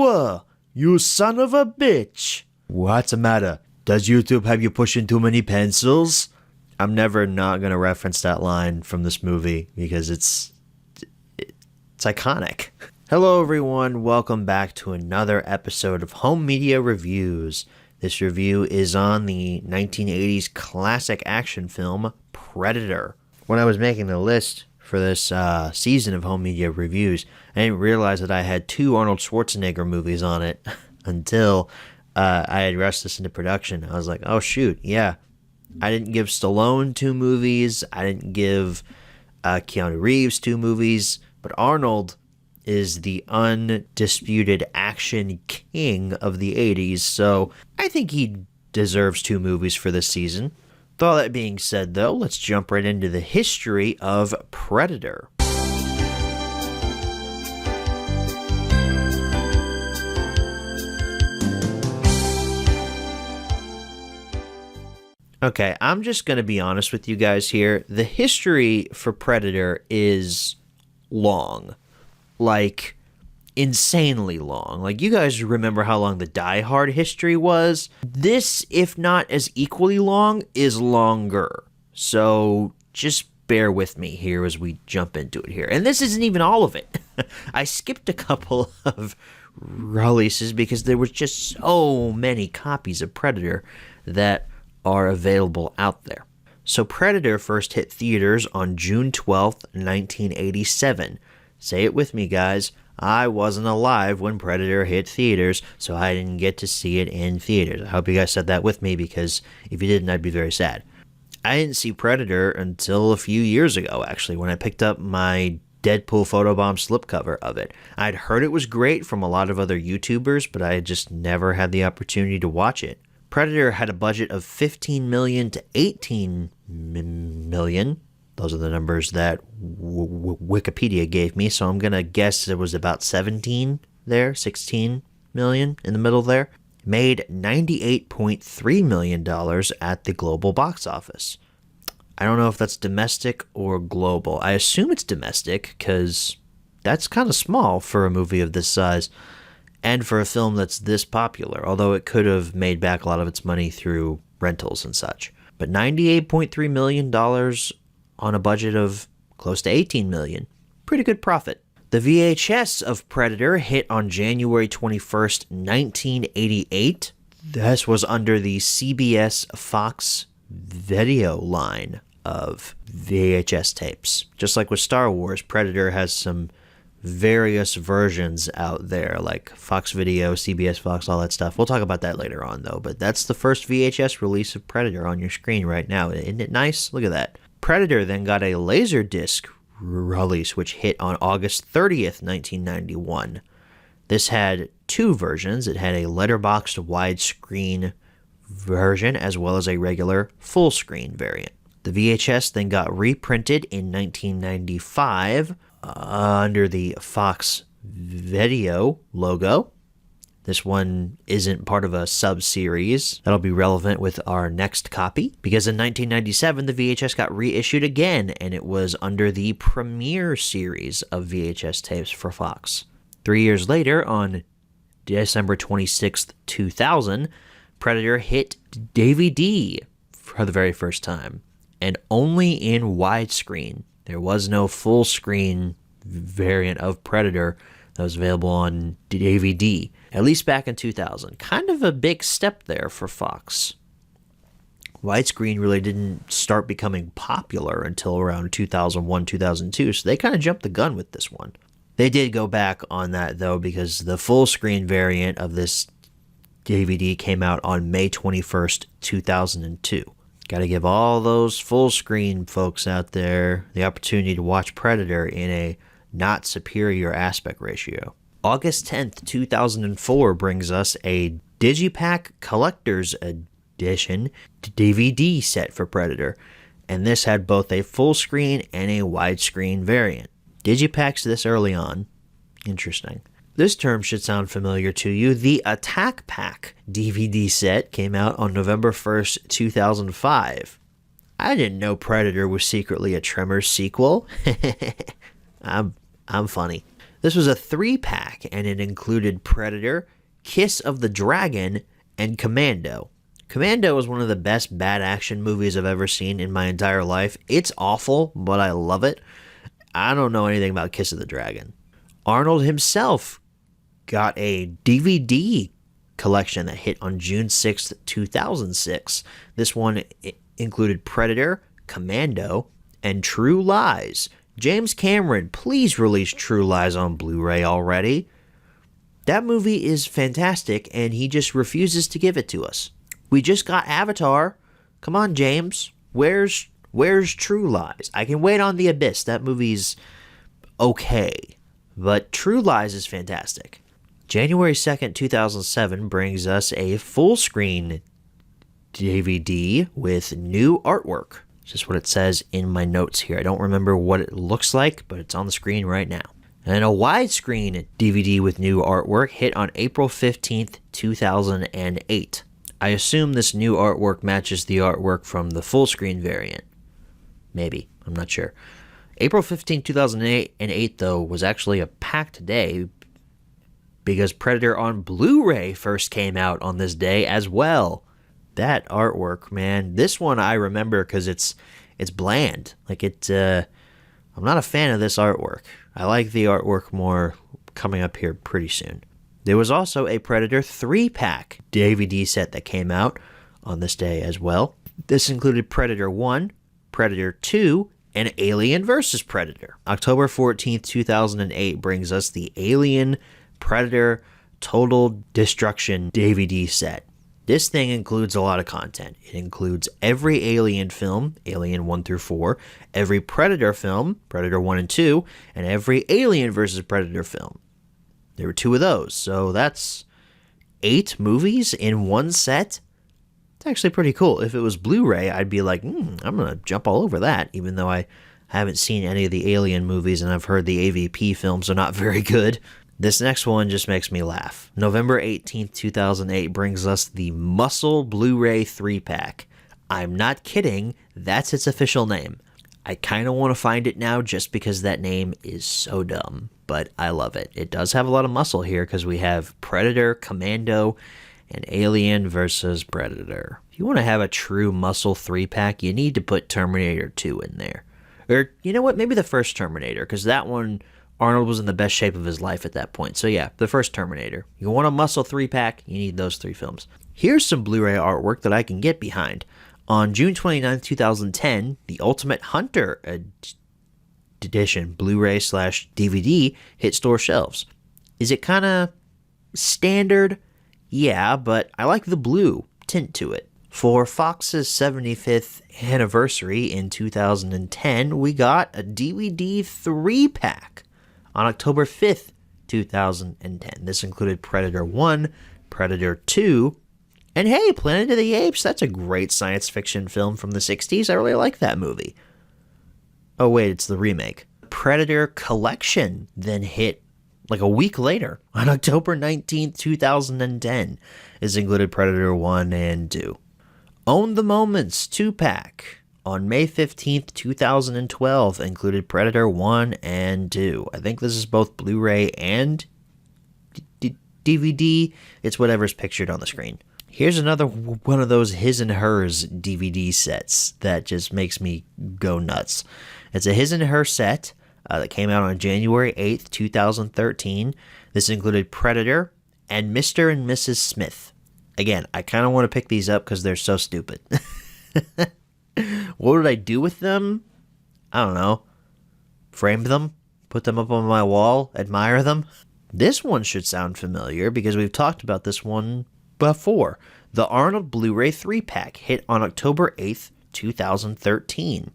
Whoa, you son of a bitch. What's the matter? Does YouTube have you pushing too many pencils? I'm never not going to reference that line from this movie because it's iconic. Hello everyone, welcome back to another episode of Home Media Reviews. This review is on the 1980s classic action film Predator. When I was making the list for this season of Home Media Reviews, I didn't realize that I had two Arnold Schwarzenegger movies on it until I had rushed this into production. I was like, oh shoot, yeah. I didn't give Stallone two movies. I didn't give Keanu Reeves two movies. But Arnold is the undisputed action king of the 80s, so I think he deserves two movies for this season. With all that being said, though, let's jump right into the history of Predator. Okay, I'm just going to be honest with you guys here. The history for Predator is long. Like, insanely long. Like, you guys remember how long the Die Hard history was? This, if not as equally long, is longer. So, just bear with me here as we jump into it here. And this isn't even all of it. I skipped a couple of releases because there was just so many copies of Predator that are available out there. So Predator first hit theaters on June 12th, 1987. Say it with me, guys. I wasn't alive when Predator hit theaters, so I didn't get to see it in theaters. I hope you guys said that with me, because if you didn't, I'd be very sad. I didn't see Predator until a few years ago, actually, when I picked up my Deadpool photobomb slipcover of it. I'd heard it was great from a lot of other YouTubers, but I had just never had the opportunity to watch it. Predator had a budget of $15 million to $18 million. Those are the numbers that Wikipedia gave me, so I'm going to guess it was about 16 million in the middle there. Made $98.3 million at the global box office. I don't know if that's domestic or global. I assume it's domestic, because that's kind of small for a movie of this size. And for a film that's this popular, although it could have made back a lot of its money through rentals and such. But $98.3 million on a budget of close to $18 million. Pretty good profit. The VHS of Predator hit on January 21st, 1988. This was under the CBS Fox Video line of VHS tapes. Just like with Star Wars, Predator has some various versions out there, like Fox Video, CBS Fox, all that stuff. We'll talk about that later on, though. But that's the first VHS release of Predator on your screen right now. Isn't it nice? Look at that. Predator then got a Laserdisc release, which hit on August 30th, 1991. This had two versions. It had a letterboxed widescreen version as well as a regular full-screen variant. The VHS then got reprinted in 1995 under the Fox Video logo. This one isn't part of a sub-series. That'll be relevant with our next copy, because in 1997, the VHS got reissued again, and it was under the Premiere series of VHS tapes for Fox. 3 years later, on December 26th, 2000, Predator hit DVD for the very first time, and only in widescreen. There was no full-screen variant of Predator that was available on DVD, at least back in 2000. Kind of a big step there for Fox. Widescreen really didn't start becoming popular until around 2001, 2002, so they kind of jumped the gun with this one. They did go back on that, though, because the full-screen variant of this DVD came out on May 21st, 2002. Got to give all those full-screen folks out there the opportunity to watch Predator in a not superior aspect ratio. August 10th, 2004 brings us a Digipack Collector's Edition DVD set for Predator, and this had both a full-screen and a widescreen variant. Digipacks this early on. Interesting. This term should sound familiar to you. The Attack Pack DVD set came out on November 1st, 2005. I didn't know Predator was secretly a Tremors sequel. I'm funny. This was a 3-pack, and it included Predator, Kiss of the Dragon, and Commando. Commando is one of the best bad action movies I've ever seen in my entire life. It's awful, but I love it. I don't know anything about Kiss of the Dragon. Arnold himself got a DVD collection that hit on June 6th, 2006. This one included Predator, Commando, and True Lies. James Cameron, please release True Lies on Blu-ray already. That movie is fantastic, and he just refuses to give it to us. We just got Avatar. Come on, James. Where's True Lies? I can wait on The Abyss. That movie's okay. But True Lies is fantastic. January 2nd, 2007 brings us a full-screen DVD with new artwork. Just what it says in my notes here. I don't remember what it looks like, but it's on the screen right now. And a widescreen DVD with new artwork hit on April 15th, 2008. I assume this new artwork matches the artwork from the full screen variant. Maybe. I'm not sure. April 15, 2008, though, was actually a packed day because Predator on Blu-ray first came out on this day as well. That artwork, man. This one I remember because it's bland. Like I'm not a fan of this artwork. I like the artwork more coming up here pretty soon. There was also a Predator 3-pack DVD set that came out on this day as well. This included Predator 1, Predator 2, and Alien vs. Predator. October 14th, 2008 brings us the Alien Predator Total Destruction DVD set. This thing includes a lot of content. It includes every Alien film, Alien 1 through 4, every Predator film, Predator 1 and 2, and every Alien vs. Predator film. There were 2 of those, so that's 8 movies in one set. It's actually pretty cool. If it was Blu-ray, I'd be like, I'm going to jump all over that, even though I haven't seen any of the Alien movies and I've heard the AVP films are not very good. This next one just makes me laugh. November 18th, 2008 brings us the Muscle Blu-ray 3-pack. I'm not kidding, that's its official name. I kind of want to find it now just because that name is so dumb, but I love it. It does have a lot of muscle here because we have Predator, Commando, and Alien vs. Predator. If you want to have a true muscle 3-pack, you need to put Terminator 2 in there. Or, you know what, maybe the first Terminator, because that one, Arnold was in the best shape of his life at that point. So yeah, the first Terminator. You want a muscle 3-pack, you need those 3 films. Here's some Blu-ray artwork that I can get behind. On June 29, 2010, the Ultimate Hunter edition, Blu-ray/DVD, hit store shelves. Is it kind of standard? Yeah, but I like the blue tint to it. For Fox's 75th anniversary in 2010, we got a DVD 3-pack on October 5th, 2010. This included Predator 1, Predator 2, and hey, Planet of the Apes, that's a great science fiction film from the 60s. I really like that movie. Oh wait, it's the remake. Predator Collection then hit like a week later on October 19th, 2010. This included Predator 1 and 2. Own the Moments 2-pack on May 15th, 2012 included Predator 1 and 2. I think this is both Blu-ray and DVD. It's whatever's pictured on the screen. Here's another one of those his and hers DVD sets that just makes me go nuts. It's a his and her set that came out on January 8th, 2013. This included Predator and Mr. and Mrs. Smith. Again, I kind of want to pick these up because they're so stupid. What would I do with them? I don't know. Frame them? Put them up on my wall? Admire them? This one should sound familiar because we've talked about this one before. The Arnold Blu-ray 3-pack hit on October 8th, 2013.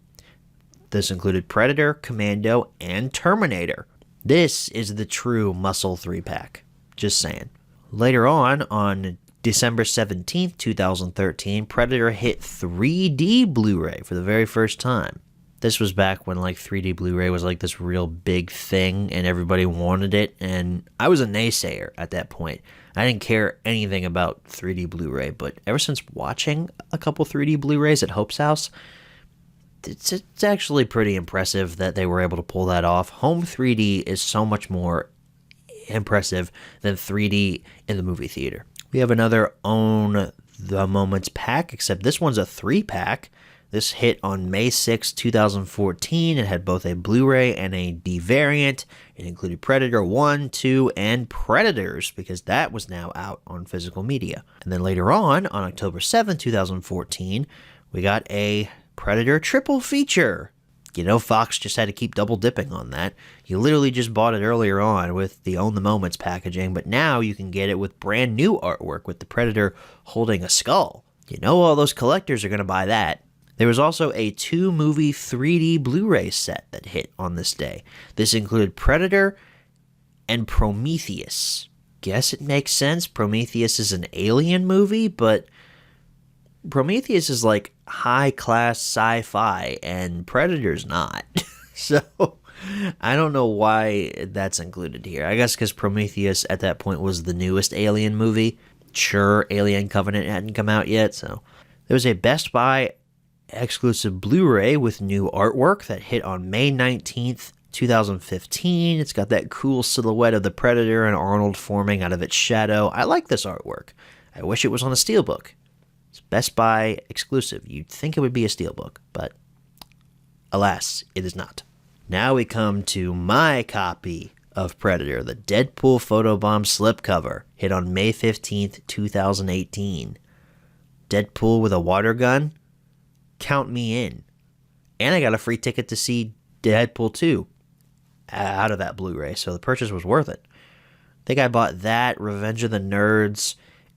This included Predator, Commando, and Terminator. This is the true muscle 3-pack. Just saying. Later on December 17th, 2013, Predator hit 3D Blu-ray for the very first time. This was back when 3D Blu-ray was this real big thing and everybody wanted it, and I was a naysayer at that point. I didn't care anything about 3D Blu-ray, but ever since watching a couple 3D Blu-rays at Hope's house, it's actually pretty impressive that they were able to pull that off. Home 3D is so much more impressive than 3D in the movie theater. We have another Own the Moments pack, except this one's a 3-pack. This hit on May 6, 2014. It had both a Blu-ray and a D variant. It included Predator 1, 2, and Predators, because that was now out on physical media. And then later on October 7, 2014, we got a Predator triple feature. You know, Fox just had to keep double dipping on that. You literally just bought it earlier on with the Own the Moments packaging, but now you can get it with brand new artwork with the Predator holding a skull. You know all those collectors are going to buy that. There was also a 2-movie 3D Blu-ray set that hit on this day. This included Predator and Prometheus. Guess it makes sense. Prometheus is an alien movie, but Prometheus is like high-class sci-fi, and Predator's not. So I don't know why that's included here. I guess because Prometheus at that point was the newest Alien movie. Sure, Alien Covenant hadn't come out yet, so. There was a Best Buy exclusive Blu-ray with new artwork that hit on May 19th, 2015. It's got that cool silhouette of the Predator and Arnold forming out of its shadow. I like this artwork. I wish it was on a steelbook. It's Best Buy exclusive. You'd think it would be a steelbook, but alas, it is not. Now we come to my copy of Predator, the Deadpool Photobomb slipcover, hit on May 15th, 2018. Deadpool with a water gun? Count me in. And I got a free ticket to see Deadpool 2 out of that Blu-ray, so the purchase was worth it. I think I bought that, Revenge of the Nerds,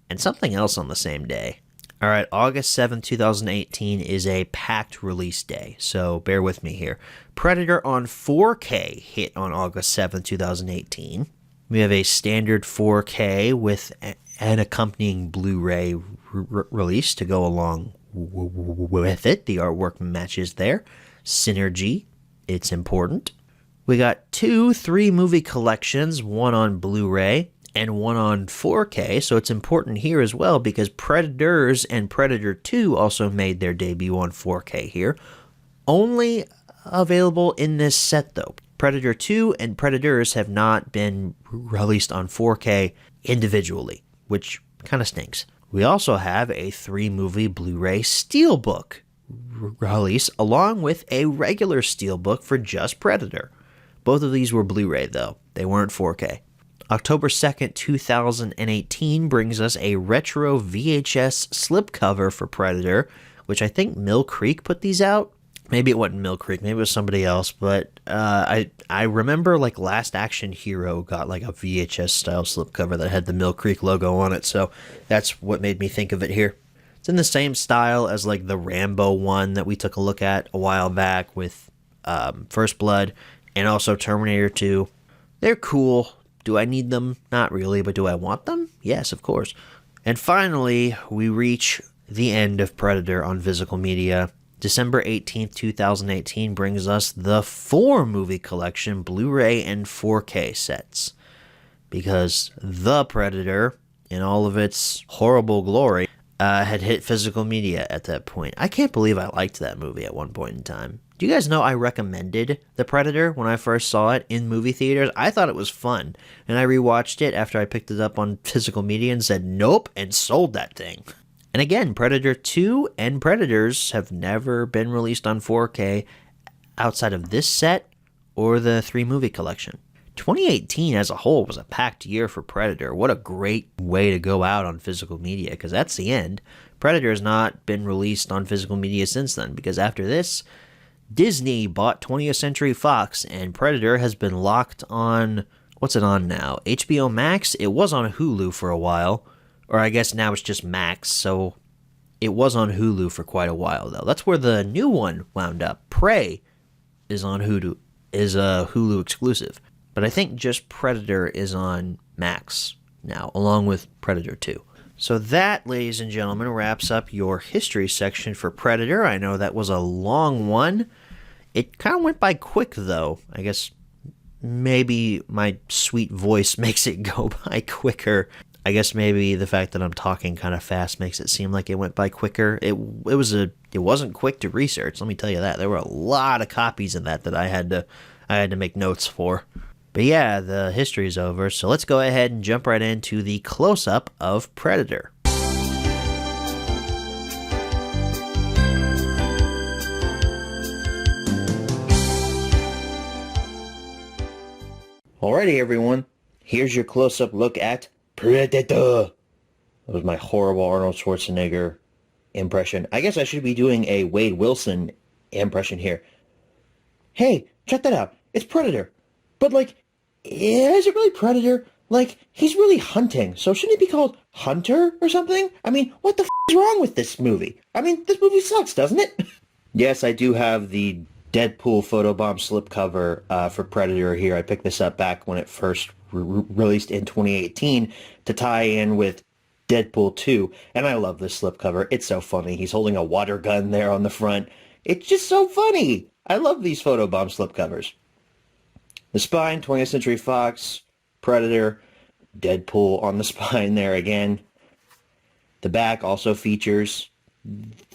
and something else on the same day. Alright, August 7, 2018 is a packed release day, so bear with me here. Predator on 4K hit on August 7, 2018. We have a standard 4K with an accompanying Blu-ray release to go along with it. The artwork matches there. Synergy, it's important. We got 2 3-movie collections, one on Blu-ray and one on 4K, so it's important here as well because Predators and Predator 2 also made their debut on 4K here. Only available in this set though. Predator 2 and Predators have not been released on 4K individually, which kind of stinks. We also have a 3-movie Blu-ray Steelbook release along with a regular Steelbook for just Predator. Both of these were Blu-ray though. They weren't 4K. October 2nd, 2018 brings us a retro VHS slipcover for Predator, which I think Mill Creek put these out. Maybe it wasn't Mill Creek, maybe it was somebody else, but I remember like Last Action Hero got like a VHS style slipcover that had the Mill Creek logo on it, so that's what made me think of it here. It's in the same style as like the Rambo one that we took a look at a while back with First Blood and also Terminator 2. They're cool. Do I need them? Not really, but do I want them? Yes, of course. And finally, we reach the end of Predator on physical media. December 18th, 2018 brings us the 4-movie collection Blu-ray and 4K sets. Because The Predator, in all of its horrible glory, had hit physical media at that point. I can't believe I liked that movie at one point in time. Do you guys know I recommended The Predator when I first saw it in movie theaters? I thought it was fun, and I rewatched it after I picked it up on physical media and said nope, and sold that thing. And again, Predator 2 and Predators have never been released on 4K outside of this set or the 3-movie collection. 2018 as a whole was a packed year for Predator. What a great way to go out on physical media, because that's the end. Predator has not been released on physical media since then, because after this, Disney bought 20th Century Fox, and Predator has been locked on, what's it on now? HBO Max? It was on Hulu for a while, or I guess now it's just Max, so it was on Hulu for quite a while, though. That's where the new one wound up. Prey is on Hulu, is a Hulu exclusive, but I think just Predator is on Max now, along with Predator 2. So that, ladies and gentlemen, wraps up your history section for Predator. I know that was a long one. It kind of went by quick, though. I guess maybe my sweet voice makes it go by quicker. I guess maybe the fact that I'm talking kind of fast makes it seem like it went by quicker. It wasn't quick to research, let me tell you that. There were a lot of copies of that I had to make notes for. But yeah, the history is over, so let's go ahead and jump right into the close-up of Predator. Alrighty, everyone. Here's your close-up look at Predator. That was my horrible Arnold Schwarzenegger impression. I guess I should be doing a Wade Wilson impression here. Hey, check that out. It's Predator. But, like, is it really Predator? Like, he's really hunting, so shouldn't it be called Hunter or something? I mean, what the is wrong with this movie? I mean, this movie sucks, doesn't it? Yes, I do have the Deadpool photobomb slipcover for Predator here. I picked this up back when it first released in 2018 to tie in with Deadpool 2, and I love this slipcover. It's so funny. He's holding a water gun there on the front. It's just so funny. I love these photobomb slipcovers. The spine, 20th Century Fox, Predator, Deadpool on the spine there again. The back also features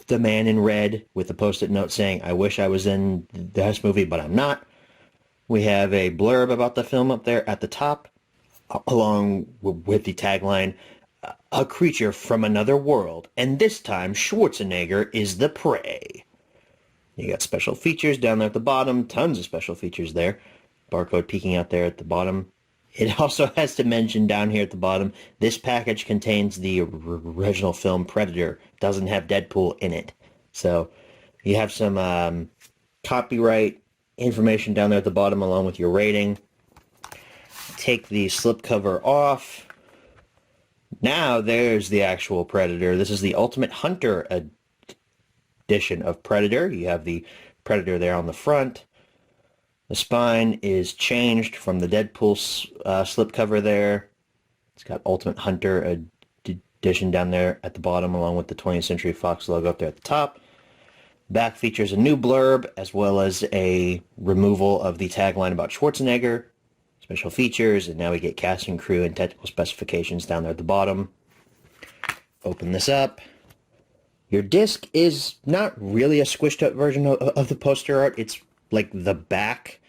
the man in red with a post-it note saying, I wish I was in this movie, but I'm not. We have a blurb about the film up there at the top, along with the tagline, a creature from another world, and this time Schwarzenegger is the prey. You got special features down there at the bottom, tons of special features there. Barcode peeking out there at the bottom. It also has to mention down here at the bottom, this package contains the original film Predator. Doesn't have Deadpool in it. So you have some copyright information down there at the bottom along with your rating. Take the slipcover off. Now there's the actual Predator. This is the Ultimate Hunter edition of Predator. You have the Predator there on the front. The spine is changed from the Deadpool slipcover there. It's got Ultimate Hunter edition down there at the bottom along with the 20th Century Fox logo up there at the top. Back features a new blurb as well as a removal of the tagline about Schwarzenegger. Special features, and now we get cast and crew and technical specifications down there at the bottom. Open this up. Your disc is not really a squished up version of the poster art. It's like the back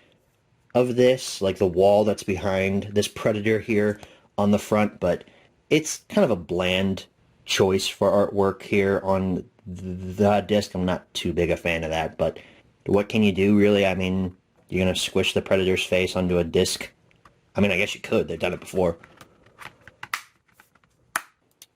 of this, like the wall that's behind this Predator here on the front, but it's kind of a bland choice for artwork here on the disc. I'm not too big a fan of that, but what can you do, really? I mean, you're going to squish the Predator's face onto a disc? I mean, I guess you could. They've done it before.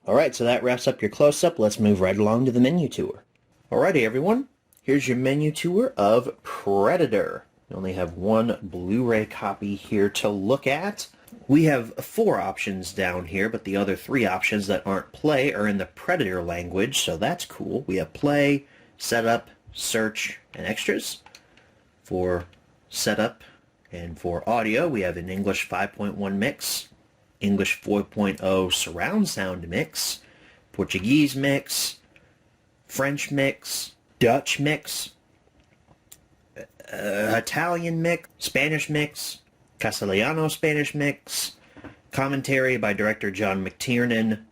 Alright, so that wraps up your close-up. Let's move right along to the menu tour. Alrighty, everyone. Here's your menu tour of Predator. We only have one Blu-ray copy here to look at. We have 4 options down here, but the other 3 options that aren't play are in the Predator language, so that's cool. We have play, setup, search, and extras. For setup and for audio, we have an English 5.1 mix, English 4.0 surround sound mix, Portuguese mix, French mix, Dutch mix, Italian mix, Spanish mix, Castellano Spanish mix, commentary by director John McTiernan,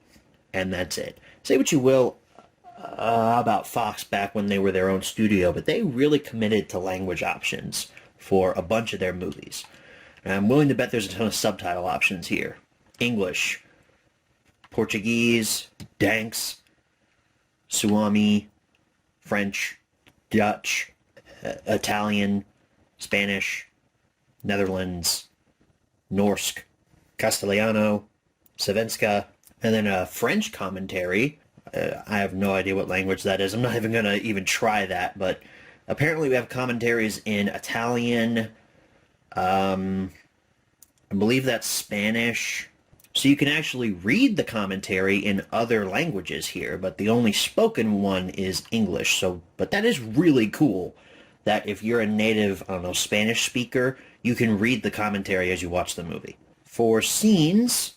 and that's it. Say what you will about Fox back when they were their own studio, but they really committed to language options for a bunch of their movies. And I'm willing to bet there's a ton of subtitle options here. English, Portuguese, Danks, Suomi, French, Dutch, Italian, Spanish, Netherlands, Norsk, Castellano, Svenska, and then a French commentary. I have no idea what language that is. I'm not even going to even try that, but apparently we have commentaries in Italian, I believe that's Spanish. So you can actually read the commentary in other languages here, but the only spoken one is English. But that is really cool that if you're a native, I don't know, Spanish speaker, you can read the commentary as you watch the movie. For scenes,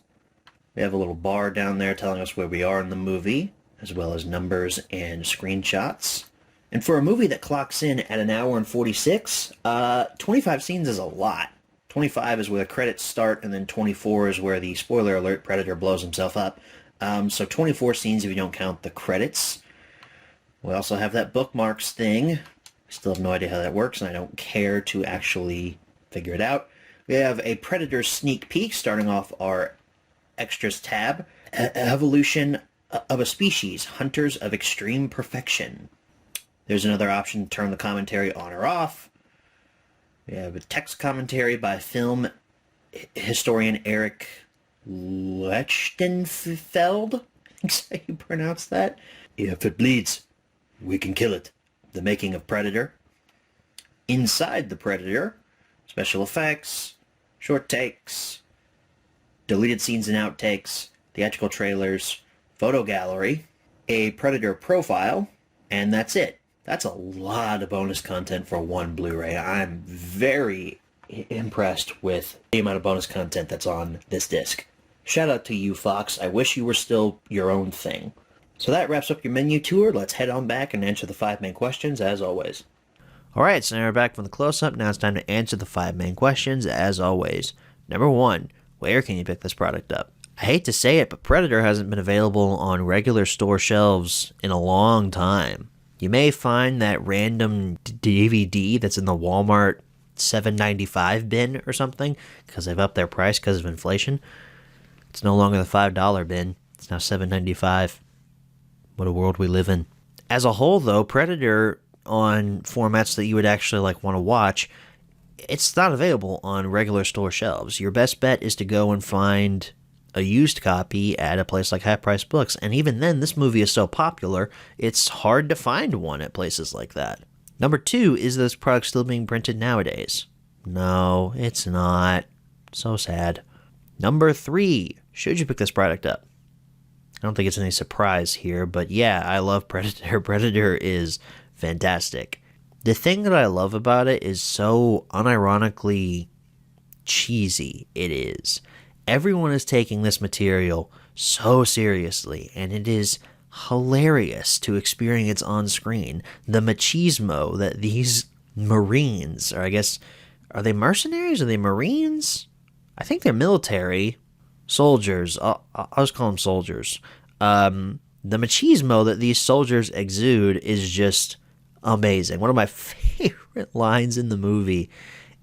we have a little bar down there telling us where we are in the movie, as well as numbers and screenshots. And for a movie that clocks in at an hour and 46, 25 scenes is a lot. 25 is where the credits start, and then 24 is where the, spoiler alert, Predator blows himself up. So 24 scenes if you don't count the credits. We also have that bookmarks thing. I still have no idea how that works, and I don't care to actually figure it out. We have a Predator sneak peek starting off our extras tab. Evolution of a species, hunters of extreme perfection. There's another option to turn the commentary on or off. We have a text commentary by film historian Eric Lechtenfeld. That's how you pronounce that. If it bleeds, we can kill it. The making of Predator. Inside the Predator. Special effects. Short takes. Deleted scenes and outtakes. Theatrical trailers. Photo gallery. A Predator profile. And that's it. That's a lot of bonus content for one Blu-ray. I'm very impressed with the amount of bonus content that's on this disc. Shout out to you, Fox. I wish you were still your own thing. So that wraps up your menu tour. Let's head on back and answer the 5 main questions, as always. Alright, so now we're back from the close-up. Now it's time to answer the 5 main questions, as always. Number 1, where can you pick this product up? I hate to say it, but Predator hasn't been available on regular store shelves in a long time. You may find that random DVD that's in the Walmart $7.95 bin or something, because they've upped their price because of inflation. It's no longer the $5 bin. It's now $7.95. What a world we live in. As a whole, though, Predator on formats that you would actually want to watch, it's not available on regular store shelves. Your best bet is to go and find a used copy at a place like Half Price Books, and even then, this movie is so popular, it's hard to find one at places like that. Number 2, is this product still being printed nowadays? No, it's not. So sad. Number 3, should you pick this product up? I don't think it's any surprise here, but yeah, I love Predator. Predator is fantastic. The thing that I love about it is so unironically cheesy it is. Everyone is taking this material so seriously, and it is hilarious to experience on screen. The machismo that these Marines, or I guess, are they mercenaries? Are they Marines? I think they're military soldiers. I'll just call them soldiers. The machismo that these soldiers exude is just amazing. One of my favorite lines in the movie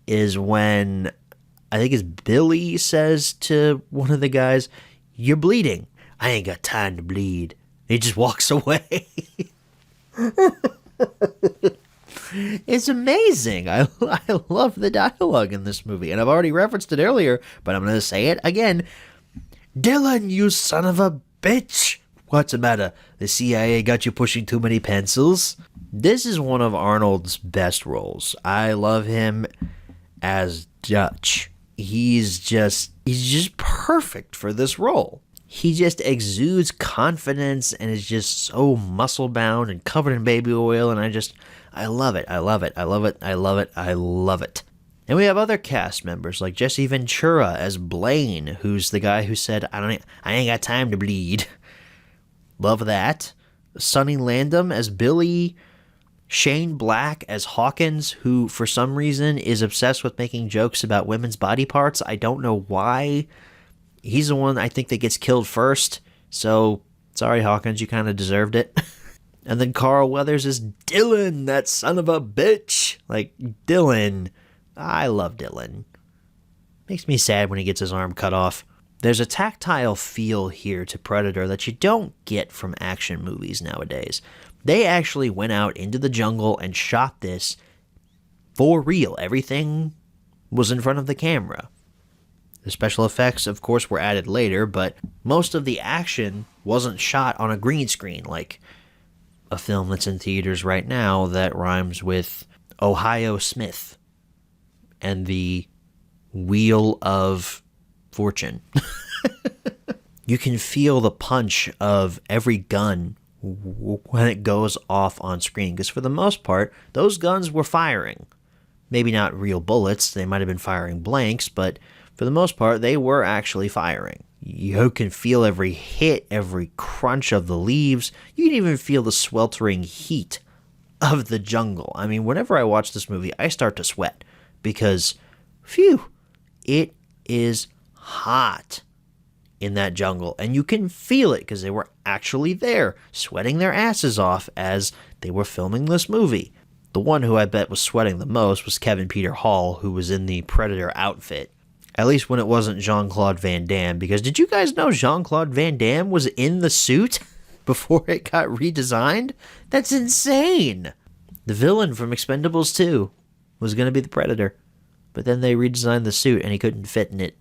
is when, I think it's Billy, says to one of the guys, "You're bleeding." "I ain't got time to bleed." He just walks away. It's amazing. I love the dialogue in this movie. And I've already referenced it earlier, but I'm going to say it again. "Dylan, you son of a bitch. What's the matter? The CIA got you pushing too many pencils?" This is one of Arnold's best roles. I love him as Dutch. He's just perfect for this role. He just exudes confidence and is just so muscle bound and covered in baby oil, and I love it. I love it. I love it. I love it. I love it. And we have other cast members like Jesse Ventura as Blaine, who's the guy who said, I ain't got time to bleed." Love that. Sonny Landham as Billy. Shane Black as Hawkins, who for some reason is obsessed with making jokes about women's body parts. I don't know why. He's the one I think that gets killed first. So, sorry Hawkins, you kind of deserved it. And then Carl Weathers is Dylan, that son of a bitch. Dylan. I love Dylan. Makes me sad when he gets his arm cut off. There's a tactile feel here to Predator that you don't get from action movies nowadays. They actually went out into the jungle and shot this for real. Everything was in front of the camera. The special effects, of course, were added later, but most of the action wasn't shot on a green screen like a film that's in theaters right now that rhymes with Ohio Smith and the Wheel of Fortune. You can feel the punch of every gun when it goes off on screen, because for the most part, those guns were firing. Maybe not real bullets, they might have been firing blanks, but for the most part, they were actually firing. You can feel every hit, every crunch of the leaves. You can even feel the sweltering heat of the jungle. I mean, whenever I watch this movie, I start to sweat because, phew, it is hot in that jungle, and you can feel it because they were actually there, sweating their asses off as they were filming this movie. The one who I bet was sweating the most was Kevin Peter Hall, who was in the Predator outfit. At least when it wasn't Jean-Claude Van Damme, because did you guys know Jean-Claude Van Damme was in the suit before it got redesigned? That's insane! The villain from Expendables 2 was going to be the Predator, but then they redesigned the suit and he couldn't fit in it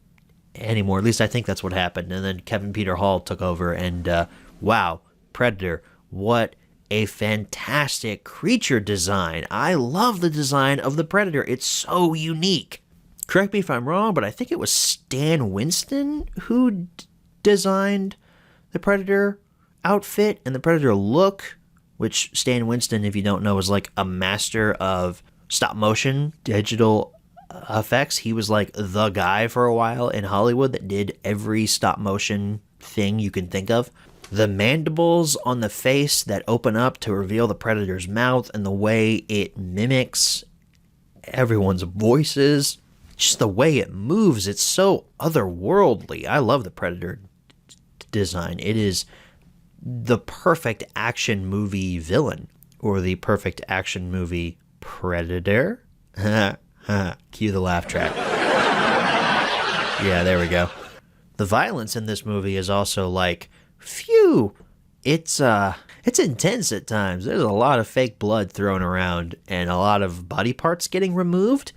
anymore. At least I think that's what happened. And then Kevin Peter Hall took over and, wow, Predator, what a fantastic creature design. I love the design of the Predator. It's so unique. Correct me if I'm wrong, but I think it was Stan Winston who designed the Predator outfit and the Predator look, which Stan Winston, if you don't know, is like a master of stop motion digital effects. He was like the guy for a while in Hollywood that did every stop motion thing you can think of. The mandibles on the face that open up to reveal the Predator's mouth and the way it mimics everyone's voices, just the way it moves, it's so otherworldly. I love the Predator design. It is the perfect action movie villain, or the perfect action movie Predator. Cue the laugh track. Yeah, there we go. The violence in this movie is also like, phew, it's intense at times. There's a lot of fake blood thrown around and a lot of body parts getting removed.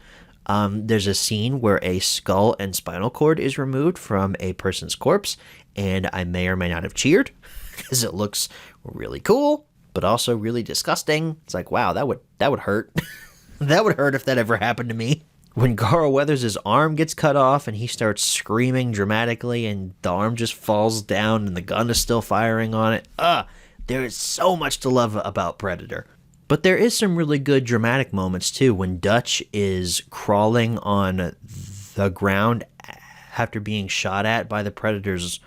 There's a scene where a skull and spinal cord is removed from a person's corpse, and I may or may not have cheered because it looks really cool, but also really disgusting. It's like, wow, that would hurt. That would hurt if that ever happened to me. When Carl Weathers' arm gets cut off and he starts screaming dramatically and the arm just falls down and the gun is still firing on it. There is so much to love about Predator. But there is some really good dramatic moments too when Dutch is crawling on the ground after being shot at by the Predator's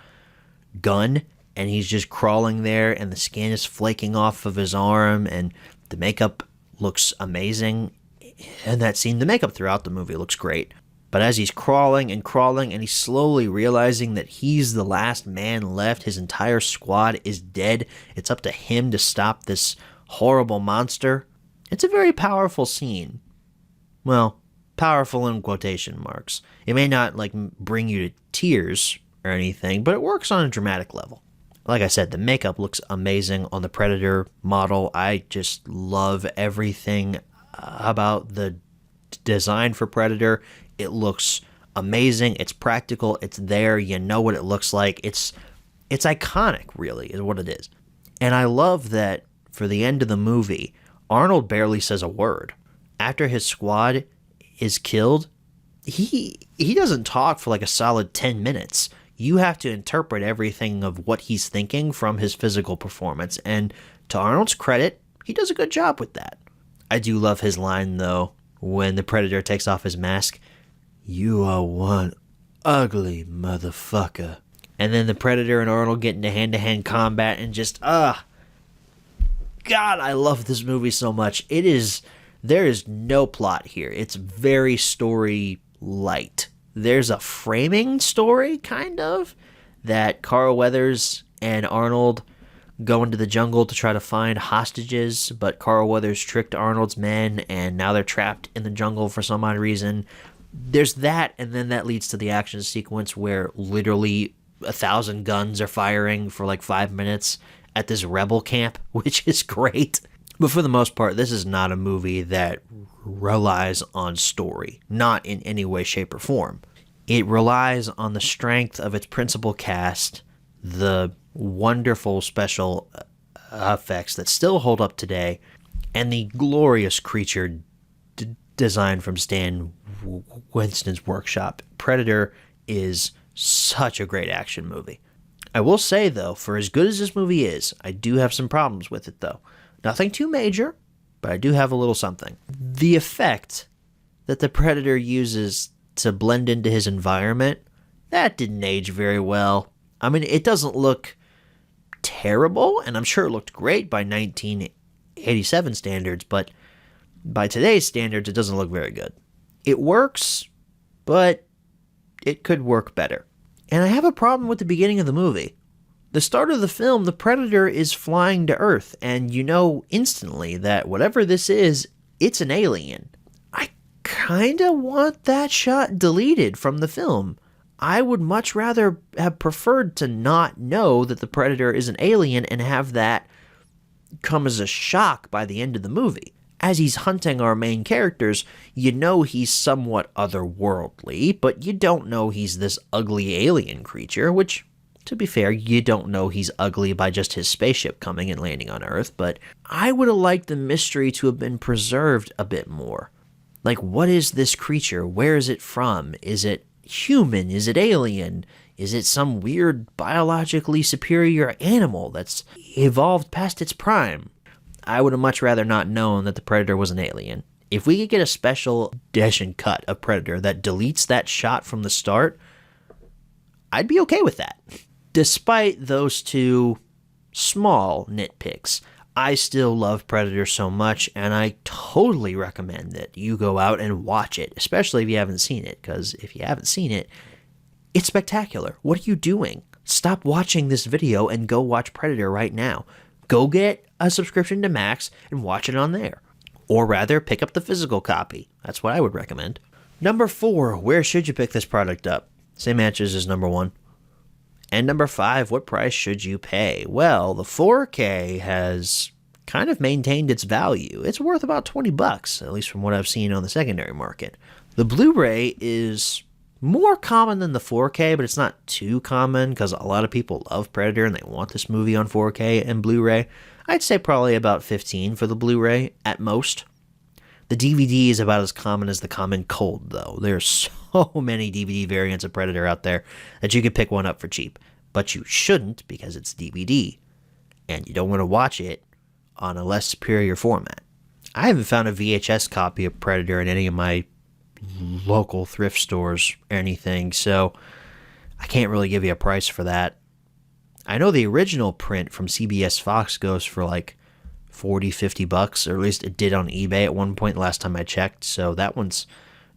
gun, and he's just crawling there and the skin is flaking off of his arm and the makeup looks amazing. In that scene, the makeup throughout the movie looks great. But as he's crawling and he's slowly realizing that he's the last man left, his entire squad is dead, it's up to him to stop this horrible monster. It's a very powerful scene. Well, powerful in quotation marks. It may not bring you to tears or anything, but it works on a dramatic level. Like I said, the makeup looks amazing on the Predator model. I just love everything about the design for Predator. It looks amazing. It's practical. It's there. You know what it looks like. It's iconic, really, is what it is. And I love that for the end of the movie, Arnold barely says a word. After his squad is killed, he doesn't talk for like a solid 10 minutes. You have to interpret everything of what he's thinking from his physical performance. And to Arnold's credit, he does a good job with that. I do love his line, though, when the Predator takes off his mask. You are one ugly motherfucker. And then the Predator and Arnold get into hand-to-hand combat and just, God, I love this movie so much. There is no plot here. It's very story light. There's a framing story, kind of, that Carl Weathers and Arnold go into the jungle to try to find hostages, but Carl Weathers tricked Arnold's men, and now they're trapped in the jungle for some odd reason. There's that, and then that leads to the action sequence where literally 1,000 guns are firing for like 5 minutes at this rebel camp, which is great. But for the most part, this is not a movie that relies on story, not in any way, shape, or form. It relies on the strength of its principal cast, the wonderful special effects that still hold up today, and the glorious creature design from Stan Winston's workshop. Predator is such a great action movie. I will say, though, for as good as this movie is, I do have some problems with it, though. Nothing too major, but I do have a little something. The effect that the Predator uses to blend into his environment, that didn't age very well. I mean, it doesn't look terrible, and I'm sure it looked great by 1987 standards, but by today's standards, it doesn't look very good. It works, but it could work better. And I have a problem with the beginning of the movie. The start of the film, the Predator is flying to Earth, and you know instantly that whatever this is it's an alien. I kind of want that shot deleted from the film. I would much rather have preferred to not know that the Predator is an alien and have that come as a shock by the end of the movie. As he's hunting our main characters, you know he's somewhat otherworldly, but you don't know he's this ugly alien creature, which, to be fair, you don't know he's ugly by just his spaceship coming and landing on Earth, but I would have liked the mystery to have been preserved a bit more. Like, what is this creature? Where is it from? Is it human? Is it alien? Is it some weird biologically superior animal that's evolved past its prime? I would have much rather not known that the Predator was an alien. If we could get a special edition cut of Predator that deletes that shot from the start, I'd be okay with that. Despite those two small nitpicks, I still love Predator so much, and I totally recommend that you go out and watch it, especially if you haven't seen it, because if you haven't seen it, it's spectacular. What are you doing? Stop watching this video and go watch Predator right now. Go get a subscription to Max and watch it on there. Or rather, pick up the physical copy. That's what I would recommend. Number 4, where should you pick this product up? Same answers as number 1. And number 5, what price should you pay? Well, the 4K has kind of maintained its value. It's worth about $20, at least from what I've seen on the secondary market. The Blu-ray is more common than the 4K, but it's not too common because a lot of people love Predator and they want this movie on 4K and Blu-ray. I'd say probably about $15 for the Blu-ray at most. The DVD is about as common as the common cold, though. There's so many DVD variants of Predator out there that you could pick one up for cheap. But you shouldn't because it's DVD, and you don't want to watch it on a less superior format. I haven't found a VHS copy of Predator in any of my local thrift stores or anything, so I can't really give you a price for that. I know the original print from CBS Fox goes for like $40-50, or at least it did on eBay at one point last time I checked, so that one's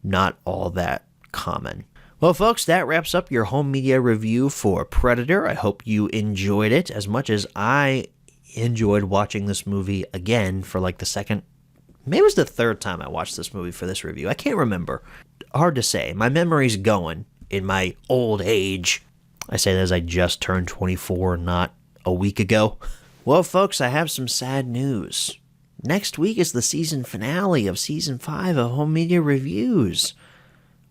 not all that common. Well, folks, that wraps up your home media review for Predator. I hope you enjoyed it as much as I enjoyed watching this movie again for like the second, maybe it was the third time I watched this movie for this review. I can't remember. Hard to say. My memory's going in my old age. I say that as I just turned 24 not a week ago. Well, folks, I have some sad news. Next week is the season finale of Season 5 of Home Media Reviews.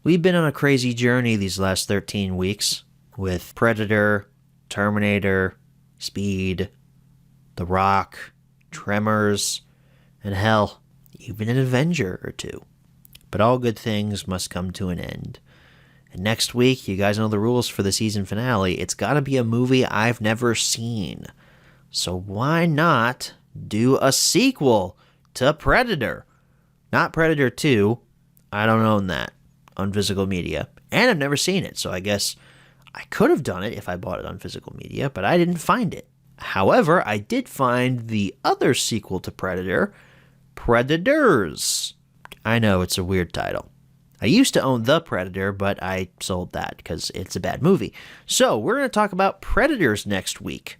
We've been on a crazy journey these last 13 weeks with Predator, Terminator, Speed, The Rock, Tremors, and hell, even an Avenger or two. But all good things must come to an end. And next week, you guys know the rules for the season finale. It's got to be a movie I've never seen. So why not do a sequel to Predator? Not Predator 2. I don't own that on physical media. And I've never seen it, so I guess I could have done it if I bought it on physical media, but I didn't find it. However, I did find the other sequel to Predator, Predators. I know, it's a weird title. I used to own The Predator, but I sold that because it's a bad movie. So, we're going to talk about Predators next week,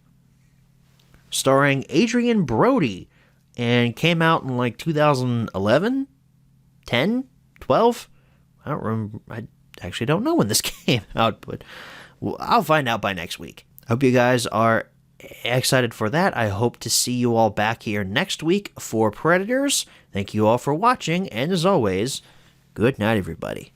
starring Adrian Brody, and came out in like 2011, 10, 12? I don't remember. I actually don't know when this came out, but I'll find out by next week. I hope you guys are excited for that. I hope to see you all back here next week for Predators. Thank you all for watching, and as always, good night, everybody.